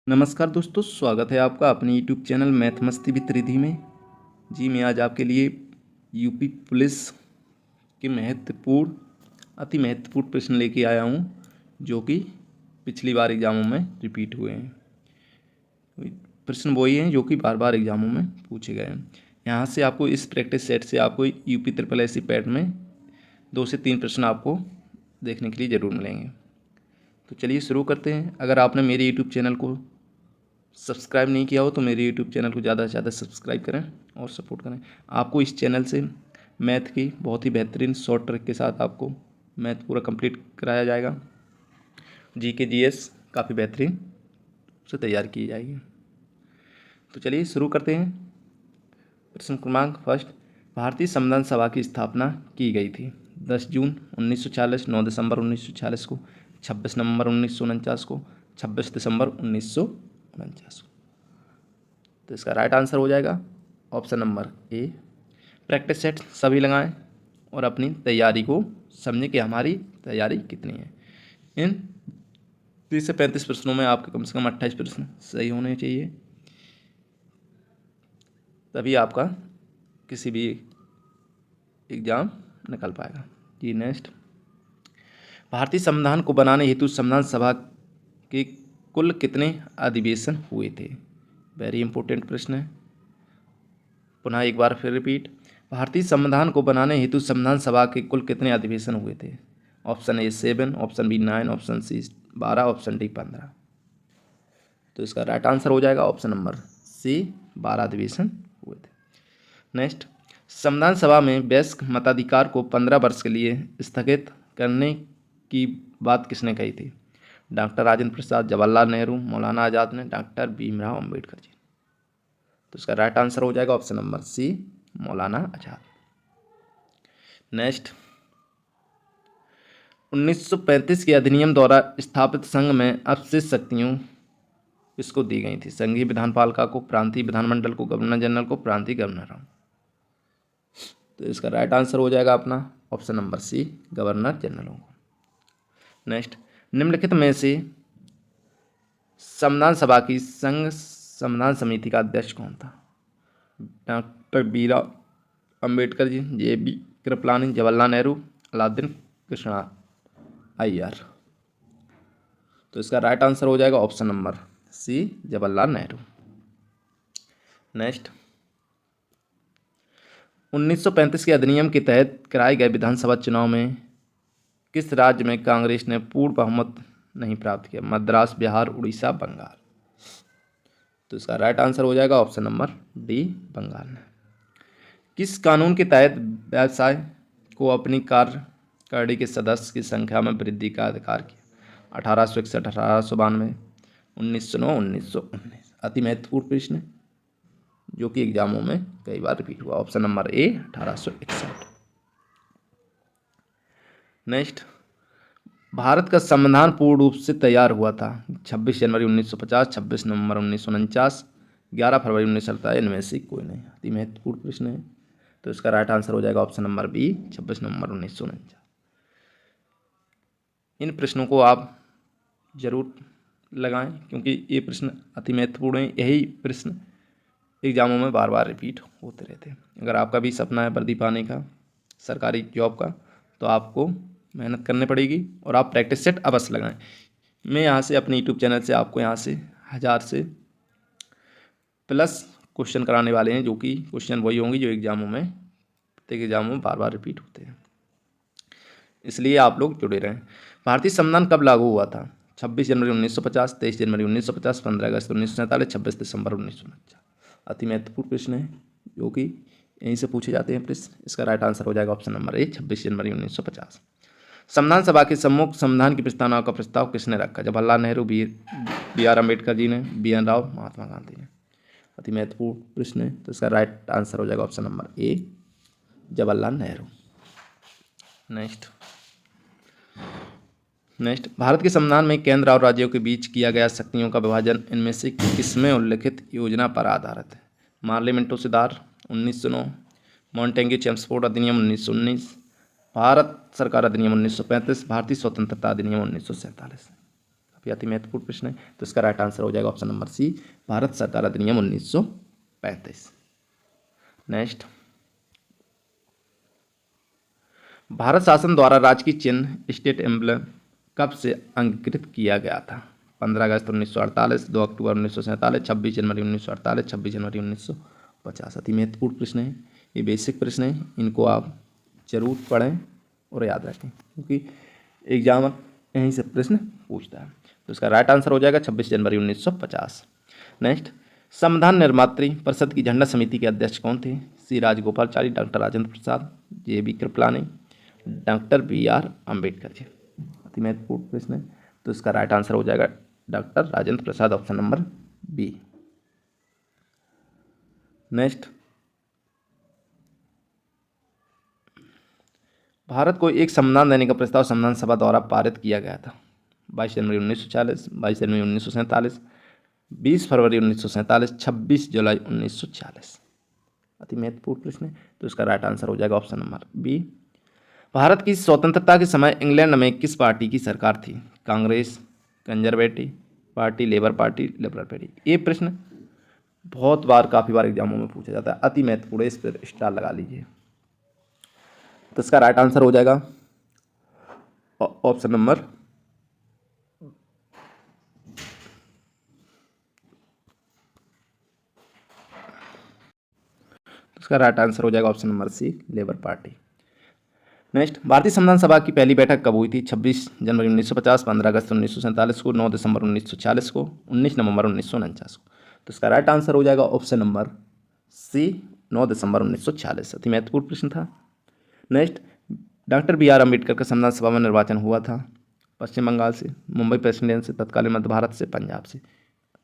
नमस्कार दोस्तों, स्वागत है आपका अपने यूट्यूब चैनल मैथ मस्ती विद रिधि में। जी मैं आज आपके लिए यूपी पुलिस के अति महत्वपूर्ण प्रश्न लेके आया हूँ, जो कि पिछली बार एग्ज़ामों में रिपीट हुए हैं। प्रश्न वही हैं जो कि बार बार एग्ज़ामों में पूछे गए हैं। यहाँ से आपको इस प्रैक्टिस सेट से आपको UP triple S C PET में 2 से 3 प्रश्न आपको देखने के लिए ज़रूर मिलेंगे। तो चलिए शुरू करते हैं। अगर आपने मेरे यूट्यूब चैनल को सब्सक्राइब नहीं किया हो तो मेरे यूट्यूब चैनल को ज़्यादा से ज़्यादा सब्सक्राइब करें और सपोर्ट करें। आपको इस चैनल से मैथ की बहुत ही बेहतरीन शॉर्ट ट्रिक के साथ आपको मैथ पूरा कंप्लीट कराया जाएगा। जीके जीएस काफ़ी बेहतरीन से तैयार की जाएगी। तो चलिए शुरू करते हैं। प्रश्न क्रमांक फर्स्ट, भारतीय संविधान सभा की स्थापना की गई थी 10 जून 1946, 9 दिसंबर 1946 को, 26 नवंबर 1949 को, 26 दिसंबर 1949 को। तो इसका राइट आंसर हो जाएगा option number A. Practice set सभी लगाएं और अपनी तैयारी को समझें कि हमारी तैयारी कितनी है। इन 30 से 35 प्रश्नों में आपके कम से कम 28 प्रश्न सही होने चाहिए, तभी आपका किसी भी एग्ज़ाम निकल पाएगा। जी नेक्स्ट, भारतीय संविधान को बनाने हेतु संविधान सभा के कुल कितने अधिवेशन हुए थे? वेरी इंपॉर्टेंट प्रश्न है। पुनः एक बार फिर रिपीट, भारतीय संविधान को बनाने हेतु संविधान सभा के कुल कितने अधिवेशन हुए थे? Option A 7, option B 9, option C 12, option D 15। तो इसका राइट आंसर हो जाएगा ऑप्शन नंबर सी, 12 अधिवेशन हुए थे। नेक्स्ट, संविधान सभा में वयस्क मताधिकार को 15 वर्ष के लिए स्थगित करने की बात किसने कही थी? डॉक्टर राजेंद्र प्रसाद, जवाहरलाल नेहरू, मौलाना आज़ाद ने, डॉक्टर भीमराव अम्बेडकर जी। तो इसका राइट आंसर हो जाएगा ऑप्शन नंबर सी, मौलाना आज़ाद। नेक्स्ट, 1935 के अधिनियम द्वारा स्थापित संघ में अवशिष्ट शक्तियों किसको दी गई थी? संघीय विधानपालिका को, प्रांतीय विधानमंडल को, गवर्नर जनरल को, प्रांतीय गवर्नरों। तो इसका राइट आंसर हो जाएगा अपना ऑप्शन नंबर सी, गवर्नर जनरलों को। नेक्स्ट, निम्नलिखित में से संविधान सभा की संघ संविधान समिति का अध्यक्ष कौन था? Doctor Bhimrao Ambedkar ji, JB. कृपलानी, जवाहरलाल नेहरू, अलाउद्दीन कृष्णा अय्यर। तो इसका राइट आंसर हो जाएगा option number C, Jawaharlal Nehru. Next, 1935 के अधिनियम के तहत कराए गए विधानसभा चुनाव में किस राज्य में कांग्रेस ने पूर्ण बहुमत नहीं प्राप्त किया? मद्रास, बिहार, उड़ीसा, बंगाल। तो इसका राइट आंसर हो जाएगा ऑप्शन नंबर डी, बंगाल में। किस कानून के तहत व्यवसाय को अपनी कार्यकारिणी के सदस्य की संख्या में वृद्धि का अधिकार किया? 1861, 1892, 1909, 1919। अति महत्वपूर्ण प्रश्न है जो कि एग्जामों में कई बार रिपीट हुआ। Option number A, 1861। Next, Bharat का संविधान पूर्ण रूप से तैयार हुआ था 26 जनवरी 1950, 26 नवंबर 1949, 11 फरवरी 1947, इनमें से कोई नहीं। अति महत्वपूर्ण प्रश्न है, तो इसका राइट आंसर हो जाएगा ऑप्शन नंबर बी, 26 नवंबर 1949। इन प्रश्नों को आप जरूर लगाएं क्योंकि ये प्रश्न अति महत्वपूर्ण है। यही प्रश्न एग्जामों में बार बार रिपीट होते रहते हैं। अगर आपका भी सपना है वर्दी पाने का, सरकारी जॉब का, तो आपको मेहनत करनी पड़ेगी और आप प्रैक्टिस सेट अवश्य लगाएं। मैं यहाँ से अपने यूट्यूब चैनल से आपको यहाँ से 1000 से प्लस क्वेश्चन कराने वाले हैं, जो कि क्वेश्चन वही होंगे जो एग्जामों में, प्रत्येक एग्जामों में बार बार रिपीट होते हैं, इसलिए आप लोग जुड़े रहें। भारतीय संविधान कब लागू हुआ था? 26 जनवरी 1950, 23 जनवरी 1950, 15 अगस्त 1947, 26 दिसंबर 1949। अति महत्वपूर्ण प्रश्न है जो कि यहीं से पूछे जाते हैं प्रश्न। इसका राइट आंसर हो जाएगा ऑप्शन नंबर ए, 26 जनवरी 1950। संविधान सभा के सम्मुख संविधान की प्रस्तावना का प्रस्ताव किसने रखा? जवाहरलाल नेहरू, बी.आर. अम्बेडकर जी ने, बी.एन. राव, महात्मा गांधी ने। अति महत्वपूर्ण प्रश्न है, तो इसका राइट आंसर हो जाएगा option number A, Jawaharlal Nehru. Next, Bharat के संविधान में केंद्र और राज्यों के बीच किया गया शक्तियों का विभाजन इनमें से किसमें उल्लिखित योजना पर आधारित है? मार्ले मिंटो सुधार 1909, मॉन्टेग्यू चेम्सफोर्ड अधिनियम 1919, भारत सरकार अधिनियम 1935, भारतीय स्वतंत्रता अधिनियम 1947। काफ़ी अति महत्वपूर्ण प्रश्न है। तो इसका राइट आंसर हो जाएगा ऑप्शन नंबर सी, भारत सरकार अधिनियम 1935। नेक्स्ट, भारत शासन द्वारा राजकीय चिन्ह स्टेट एम्बलम कब से अंगीकृत किया गया था? 15 अगस्त 1948, 2 अक्टूबर 1947, 26 जनवरी 1948, 26 जनवरी 1950। अति महत्वपूर्ण प्रश्न है, ये बेसिक प्रश्न है, इनको आप जरूर पढ़ें और याद रखें क्योंकि एग्जाम यहीं से प्रश्न पूछता है। तो इसका राइट आंसर हो जाएगा 26 जनवरी 1950। नेक्स्ट, संविधान निर्मात्री परिषद की झंडा समिति के अध्यक्ष कौन थे? C Rajagopalachari, doctor Rajendra Prasad, J B. Kripalani, doctor B R. Ambedkar ji. अति महत्वपूर्ण प्रश्न है। तो इसका राइट आंसर हो जाएगा doctor Rajendra Prasad, option number B. Next, Bharat को एक संविधान देने का प्रस्ताव संविधान सभा द्वारा पारित किया गया था। 22 जनवरी 1940, 22 जनवरी 1947, 20 फरवरी 1947, 26 जुलाई 1940। अति महत्वपूर्ण प्रश्न है। तो इसका राइट आंसर हो जाएगा ऑप्शन नंबर बी। भारत की स्वतंत्रता के समय इंग्लैंड में किस पार्टी की सरकार थी? Congress, conservative party, labour party, liberal party. ये प्रश्न बहुत बार, काफ़ी बार एग्जामों में पूछा जाता है, अति महत्वपूर्ण है, इस पर स्टार लगा लीजिए। तो इसका राइट आंसर हो जाएगा ऑप्शन नंबर इसका राइट आंसर हो जाएगा option number C, labour party. Next, भारतीय संविधान सभा की पहली बैठक कब हुई थी? 26 जनवरी 1950, 15 अगस्त 1947 को, 9 दिसंबर 1946 को, 19 नवंबर 1949 को। तो इसका राइट आंसर हो जाएगा ऑप्शन नंबर सी, 9 दिसंबर 1946। अति महत्वपूर्ण प्रश्न था। Next, doctor B R. अम्बेडकर का संविधान सभा में निर्वाचन हुआ था पश्चिम बंगाल से, मुंबई प्रेसिडेंट से, तत्कालीन मध्य भारत से, पंजाब से।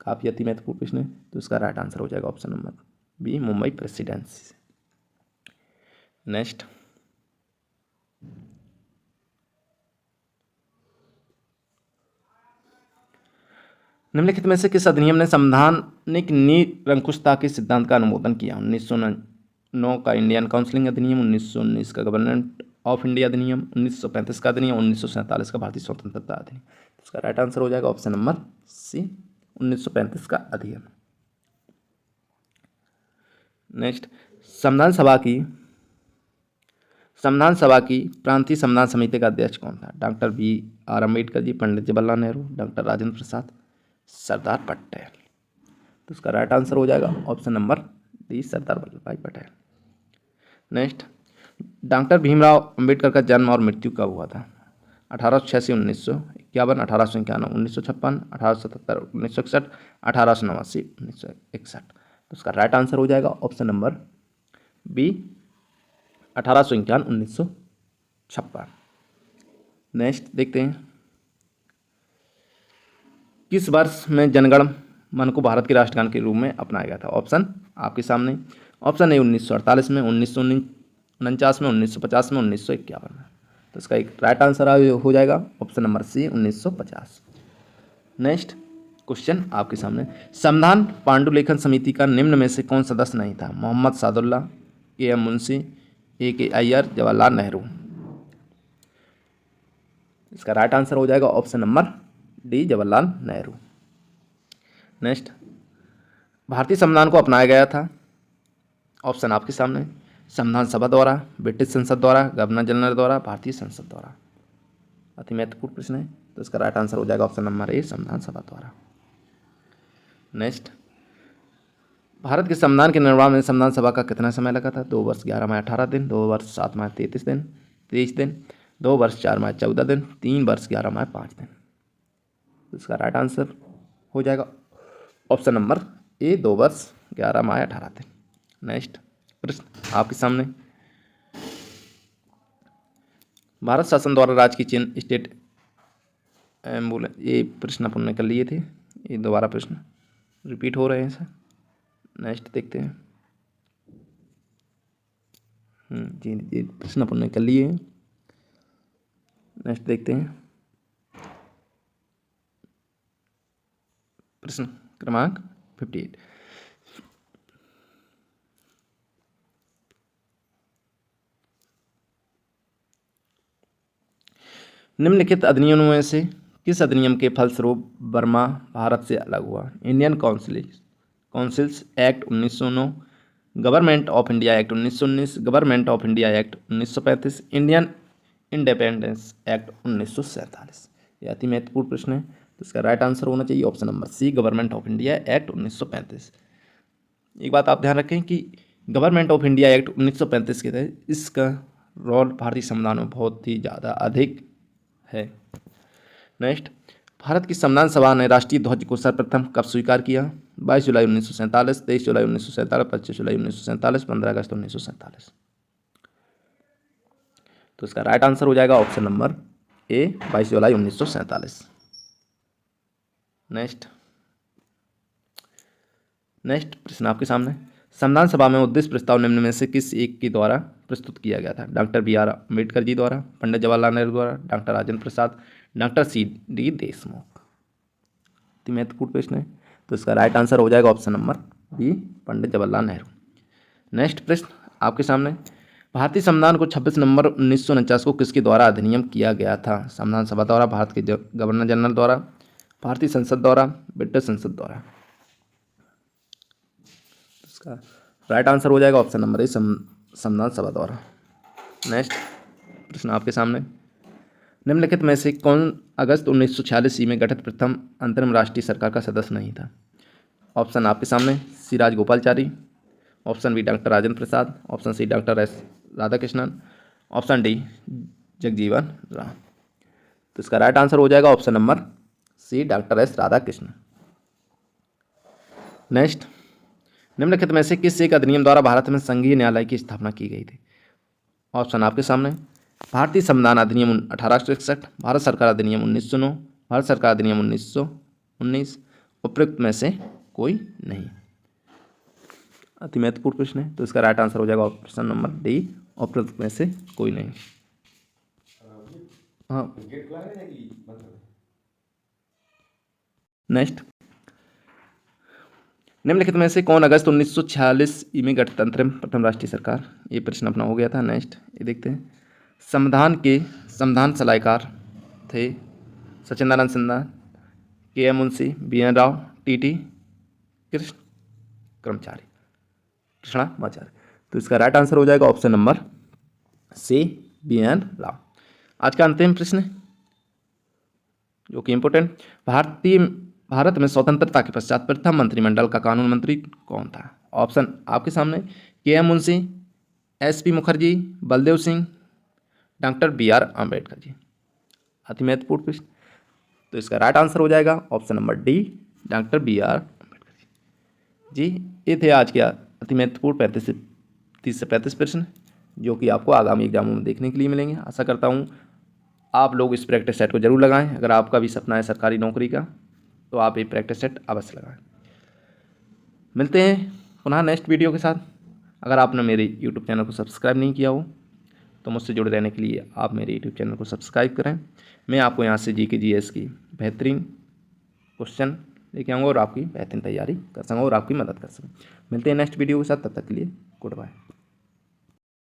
काफ़ी अति महत्वपूर्ण प्रश्न है। तो इसका राइट आंसर हो जाएगा option number B, Mumbai presidency से। नेक्स्ट, निम्नलिखित में से किस अधिनियम ने संवैधानिक निरंकुशता के सिद्धांत का अनुमोदन किया? 1909 का इंडियन काउंसिलिंग अधिनियम, 1919 का गवर्नमेंट ऑफ इंडिया अधिनियम, 1935 का अधिनियम, 1947 का भारतीय स्वतंत्रता अधिनियम। इसका राइट आंसर हो जाएगा ऑप्शन नंबर सी, 1935 का अधिनियम। नेक्स्ट, संविधान सभा की प्रांतीय संविधान समिति का अध्यक्ष कौन था? Doctor B R. Ambedkar ji, Pandit Jawaharlal Nehru, doctor Rajendra Prasad, Sardar Patel. तो इसका राइट आंसर हो जाएगा option number D, Sardar Vallabh Bhai Patel. Next, doctor Bhimrao Ambedkar का जन्म और मृत्यु कब हुआ था? 1886, 1951, 1891, 1956, 1877, 1961, 1889, 1961। तो इसका राइट आंसर हो जाएगा ऑप्शन नंबर बी, 1851, 1956। नेक्स्ट देखते हैं, किस वर्ष में जनगण मन को भारत के राष्ट्रगान के रूप में अपनाया गया था? ऑप्शन आपके सामने। ऑप्शन ए 1948 में, 1949 में, 1950 में, 1951 में। तो इसका एक राइट आंसर हो जाएगा option number C, 1950। Next question आपके सामने, संविधान पांडुलेखन समिति का निम्न में से कौन सदस्य नहीं था? मोहम्मद सादुल्ला, के.एम. मुंशी, ए.के. अय्यर, जवाहरलाल नेहरू। इसका राइट आंसर हो जाएगा option number D, Jawaharlal Nehru. Next, भारतीय संविधान को अपनाया गया था, ऑप्शन आपके सामने, संविधान सभा द्वारा, ब्रिटिश संसद द्वारा, गवर्नर जनरल द्वारा, भारतीय संसद द्वारा। अति महत्वपूर्ण प्रश्न है। तो इसका राइट आंसर हो जाएगा ऑप्शन नंबर ए, संविधान सभा द्वारा। नेक्स्ट, भारत के संविधान के निर्माण में संविधान सभा का कितना समय लगा था? 2 वर्ष 11 माह 18 दिन, 2 वर्ष 7 माह 33 दिन, 2 वर्ष 4 माह 14 दिन, 3 वर्ष 11 माह 5 दिन। इसका राइट आंसर हो जाएगा ऑप्शन नंबर ए, 2 वर्ष 11 माह 18 दिन। नेक्स्ट प्रश्न आपके सामने, भारत शासन द्वारा राजकीय चिन्ह स्टेट एम्बुलेंस, ये प्रश्न अपन ने कर लिए थे, ये दोबारा प्रश्न रिपीट हो रहे हैं सर। नेक्स्ट देखते हैं, जी ये प्रश्न अपन ने कर लिए हैं। नेक्स्ट देखते हैं, प्रश्न क्रमांक 58, निम्नलिखित अधिनियमों में से किस अधिनियम के फलस्वरूप बर्मा भारत से अलग हुआ? Indian councils act 1909, government of India act 1919, government of India act 1935, Indian independence act 1947। यह अति महत्वपूर्ण प्रश्न है, तो इसका राइट आंसर होना चाहिए option number C, government of India act 1935। एक बात आप ध्यान रखें कि गवर्नमेंट ऑफ इंडिया एक्ट 1935 के तहत इसका रोल भारतीय संविधान में बहुत ही ज़्यादा अधिक है। नेक्स्ट, भारत की संविधान सभा ने राष्ट्रीय ध्वज को सर्वप्रथम कब स्वीकार किया? 22 जुलाई 1947, 23 जुलाई 1947, 25 जुलाई 1947, 15 अगस्त 1947। तो इसका राइट आंसर हो जाएगा option number A, 22 July 1947। Next प्रश्न आपके सामने, संविधान सभा में उद्देश्य प्रस्ताव निम्न में से किस एक के द्वारा प्रस्तुत किया गया था? Doctor B R. अम्बेडकर जी द्वारा, पंडित जवाहरलाल नेहरू द्वारा, डॉक्टर राजेंद्र प्रसाद, डॉक्टर सी.डी. देशमुख। अति महत्वपूर्ण प्रश्न है, तो इसका राइट आंसर हो जाएगा ऑप्शन नंबर बी, पंडित जवाहरलाल नेहरू। नेक्स्ट प्रश्न आपके सामने, भारतीय संविधान को 26 नवंबर 1949 को किसके द्वारा अधिनियम किया गया था? संविधान सभा द्वारा, भारत के गवर्नर जनरल द्वारा, भारतीय संसद द्वारा, ब्रिटिश संसद द्वारा। इसका राइट आंसर हो जाएगा ऑप्शन नंबर ए, संविधान सभा द्वारा। नेक्स्ट प्रश्न आपके सामने, निम्नलिखित में से कौन अगस्त 1946 ईस्वी में गठित प्रथम अंतरिम राष्ट्रीय सरकार का सदस्य नहीं था? ऑप्शन आपके सामने, C Rajagopalachari, option B doctor Rajendra Prasad, option C doctor S Radhakrishnan, option D Jagjivan Ram. तो इसका राइट आंसर हो जाएगा option number C, doctor S Radhakrishnan. Next, निम्नलिखित में से किस एक अधिनियम द्वारा भारत में संघीय न्यायालय की स्थापना की गई थी? ऑप्शन आपके सामने, भारतीय संविधान अधिनियम 1861, भारत सरकार अधिनियम 1909, भारत सरकार अधिनियम 1919, उपयुक्त में से कोई नहीं। अति महत्वपूर्ण प्रश्न है, तो इसका राइट आंसर हो जाएगा ऑप्शन नंबर डी, उपयुक्त में से कोई नहीं। हाँ, नेक्स्ट, निम्नलिखित में से कौन अगस्त 1946 ईस्वी में गठित अंतरिम प्रथम राष्ट्रीय सरकार? ये प्रश्न अपना हो गया था। नेक्स्ट ये देखते हैं, संविधान सलाहकार थे Sachchidananda Sinha, K M. Munshi, B N. Rau, T T. Krishnamachari. तो इसका राइट आंसर हो जाएगा option number C, B N. Rau. आज का अंतिम प्रश्न जो कि इम्पोर्टेंट, भारत में स्वतंत्रता के पश्चात प्रथम मंत्रिमंडल का कानून मंत्री कौन था? ऑप्शन आपके सामने, K M. Munshi, S P. Mukherjee, Baldev Singh, doctor B R. Ambedkar ji. अति महत्वपूर्ण प्रश्न, तो इसका राइट आंसर हो जाएगा option number D, doctor B R. Ambedkar ji. ये थे आज के अति महत्वपूर्ण 30 से 35 प्रश्न जो कि आपको आगामी एग्जामों में देखने के लिए मिलेंगे। आशा करता हूँ आप लोग इस प्रैक्टिस सेट को जरूर लगाएं। अगर आपका भी सपना है सरकारी नौकरी का तो आप ये प्रैक्टिस सेट अवश्य लगाएं। मिलते हैं पुनः नेक्स्ट वीडियो के साथ। अगर आपने मेरे यूट्यूब चैनल को सब्सक्राइब नहीं किया हो तो मुझसे जुड़े रहने के लिए आप मेरे यूट्यूब चैनल को सब्सक्राइब करें। मैं आपको यहाँ से जीके जीएस की बेहतरीन क्वेश्चन लेके आऊँगा और आपकी बेहतरीन तैयारी कर सकूँ और आपकी मदद कर सकूँ। मिलते हैं नेक्स्ट वीडियो के साथ, तब तक के लिए गुड बाय।